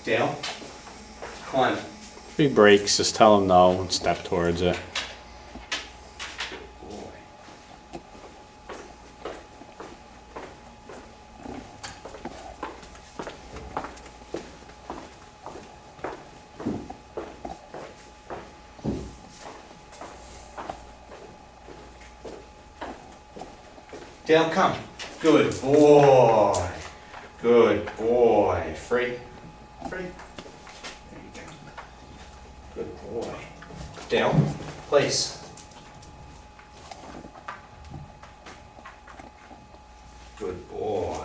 Dale, climb. If he breaks, just tell him no and step towards it. Boy. Dale, come. Good boy. Good boy. Free. Free. There you go. Good boy. Dale, place. Good boy.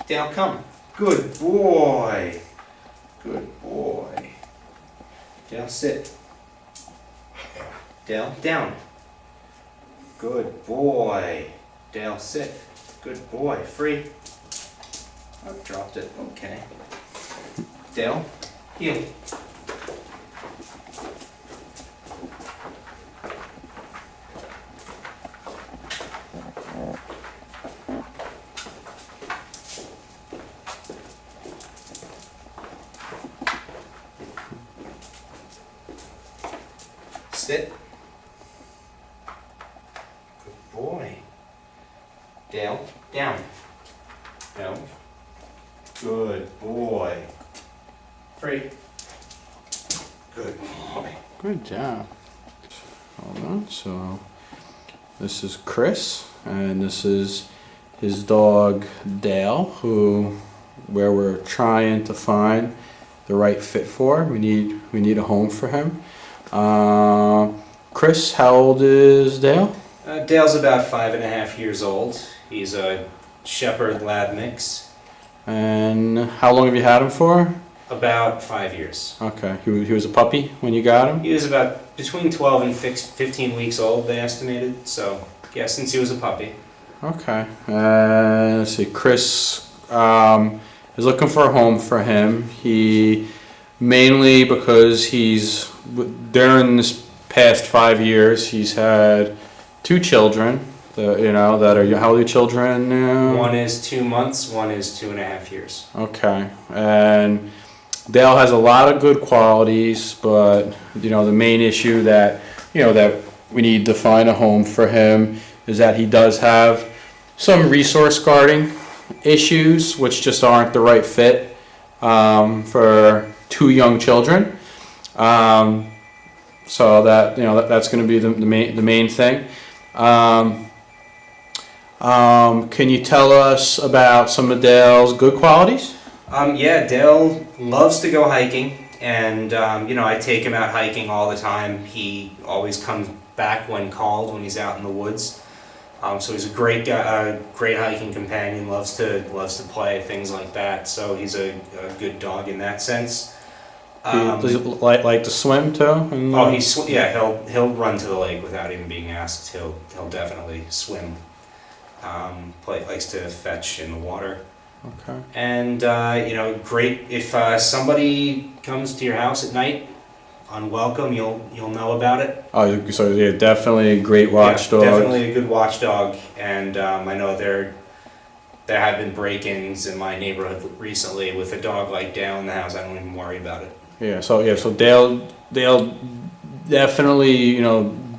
Dale, come. Good boy. Good boy. Dale, sit. Dale, down. Good boy. Dale, sit. Good boy. Free. Oh, dropped it. Okay. Dale, heel. Sit. Good boy. Dale, down. No. Good boy. Free. Good boy. Good job. Hold on. So this is Chris, and this is his dog Dale, where we're trying to find the right fit for. We need a home for him. Chris, how old is Dale? Dale's about 5.5 years old. He's a Shepherd Lab mix. And how long have you had him for? About 5 years. Okay, he was a puppy when you got him? He was about between 12 and 15 weeks old, they estimated. So, yeah, since he was a puppy. Okay. Let's see. Chris is looking for a home for him. He mainly because during this past 5 years he's had 2 children. That are, how old are your children now? One is 2 months. One is 2.5 years. Okay. And Dale has a lot of good qualities, but the main issue that we need to find a home for him is that he does have some resource guarding issues, which just aren't the right fit for 2 young children. So that's going to be the main thing. Can you tell us about some of Dale's good qualities? Yeah, Dale loves to go hiking, and I take him out hiking all the time. He always comes back when called when he's out in the woods. So he's a great guy, great hiking companion. Loves to play, things like that. So he's a good dog in that sense. Does he like to swim too? He'll run to the lake without even being asked. He'll definitely swim. Likes to fetch in the water. Okay. And great if somebody comes to your house at night unwelcome, you'll know about it. Oh, so yeah, definitely a great watchdog. Definitely a good watchdog, and I know there have been break-ins in my neighborhood recently with a dog like Dale in the house. I don't even worry about it. Yeah. So Dale definitely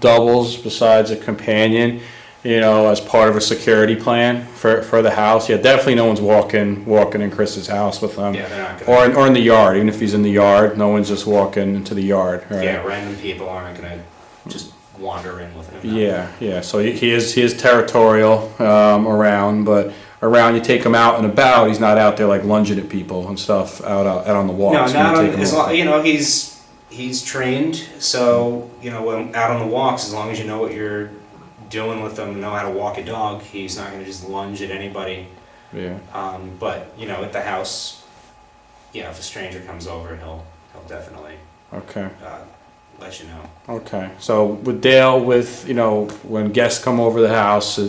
doubles besides a companion. As part of a security plan for the house. Yeah, definitely no one's walking in Chris's house with him. Yeah, they're not gonna. Or in the yard. Even if he's in the yard, no one's just walking into the yard. Right? Yeah, random people aren't gonna just wander in with him. Yeah. So he is territorial around, but around you take him out and about, he's not out there like lunging at people and stuff out on the walks. No, not on, as long, he's trained, so when out on the walks, as long as you know what you're doing with them, know how to walk a dog, he's not going to just lunge at anybody. Yeah. But at the house, if a stranger comes over, he'll definitely okay let you know. Okay. So with Dale, when guests come over the house,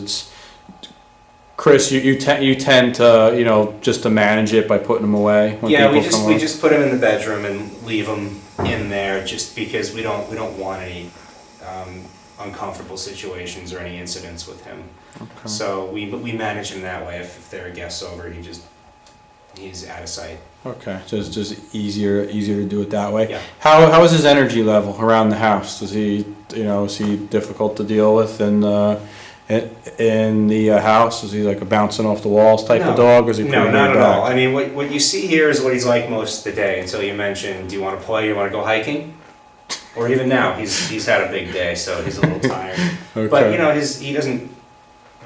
Chris, you tend to, you know, just to manage it by putting them away when Yeah, people come we over? just put him in the bedroom and leave him in there, just because we don't want any uncomfortable situations or any incidents with him. Okay. So we manage him that way. If there are guests over, he's out of sight. Okay, just easier to do it that way. Yeah. How is his energy level around the house? Is he difficult to deal with in the house? Is he like a bouncing off the walls type of No. dog, or is he pretty No, not laid at all. back? I mean, what you see here is what he's like most of the day, until you mention, do you want to play, you want to go hiking? Or even now, he's had a big day, so he's a little tired. Okay. But, you know, he doesn't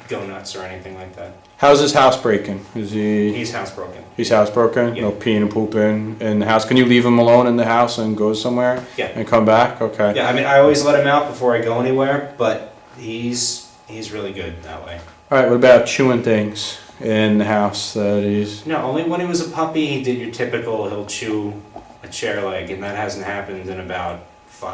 go nuts or anything like that. How's his housebreaking? Is he? He's housebroken. He's housebroken. Yeah. No peeing and pooping in the house. Can you leave him alone in the house and go somewhere? Yeah. And come back? Okay. Yeah, I mean, I always let him out before I go anywhere, but he's really good that way. All right. What about chewing things in the house that he's? No, only when he was a puppy, he did your typical, he'll chew a chair leg, and that hasn't happened in about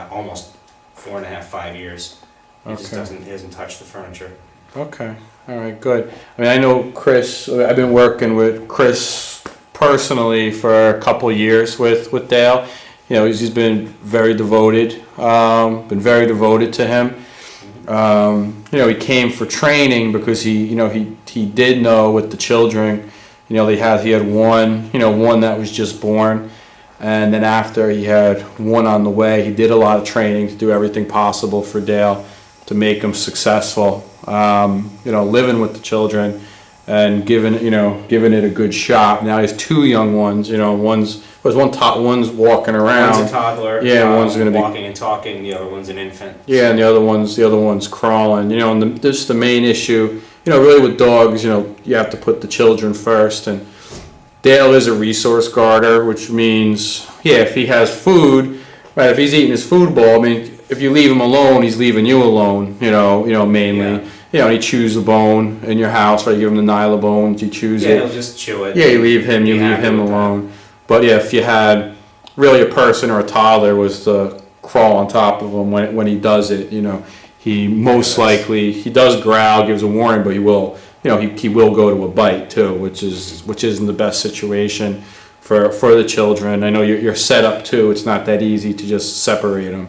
almost 4.5, 5 years. He just he hasn't touched the furniture. Okay. All right. Good. I mean, I know Chris. I've been working with Chris personally for a couple of years with Dale. You know, he's been very devoted. Been very devoted to him. You know, he came for training because he did know with the children. You know, he had one that was just born, and then after he had one on the way. He did a lot of training to do everything possible for Dale to make him successful. You know, living with the children and giving it a good shot. Now he has 2 young ones. You know, one's walking around. One's a toddler. Yeah, one's gonna be walking and talking. The other one's an infant. Yeah, and the other one's crawling. You know, and this is the main issue. You know, really with dogs, you know, you have to put the children first. And Dale is a resource guarder, which means, yeah, if he has food, right? If he's eating his food bowl, I mean, if you leave him alone, he's leaving you alone. You know, mainly. Yeah. You know, he chews the bone in your house, right? You give him the Nyla bones, he chews it. Yeah, he'll just chew it. Yeah, you leave him Be happy with that. alone. But yeah, if you had really a person or a toddler was to crawl on top of him when he does it, you know, he most likely, he does growl, gives a warning, but he will, you know, he will go to a bite too, which isn't the best situation for the children. I know you're set up too. It's not that easy to just separate them,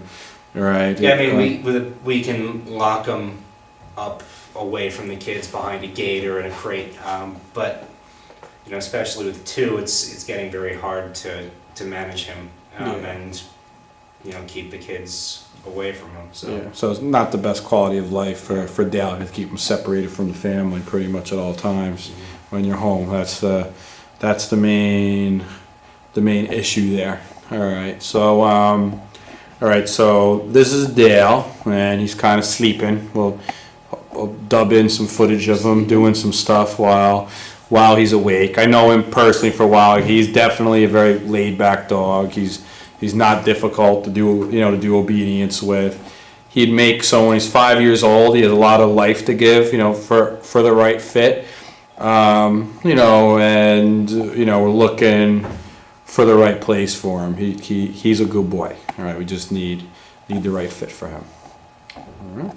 right? Yeah, I mean, we can lock them up away from the kids behind a gate or in a crate, but you know, especially with 2, it's getting very hard to manage him and you know, keep the kids away from him. So Yeah, so it's not the best quality of life for Dale to keep him separated from the family pretty much at all times when you're home. That's the main issue there. All right, so this is Dale, and he's kind of sleeping. We'll dub in some footage of him doing some stuff while he's awake. I know him personally for a while. He's definitely a very laid-back dog. He's not difficult to do obedience with. He'd make so when he's 5 years old. He has a lot of life to give, you know, for the right fit. You know, and you know, we're looking for the right place for him. He's a good boy. All right, we just need the right fit for him. All right.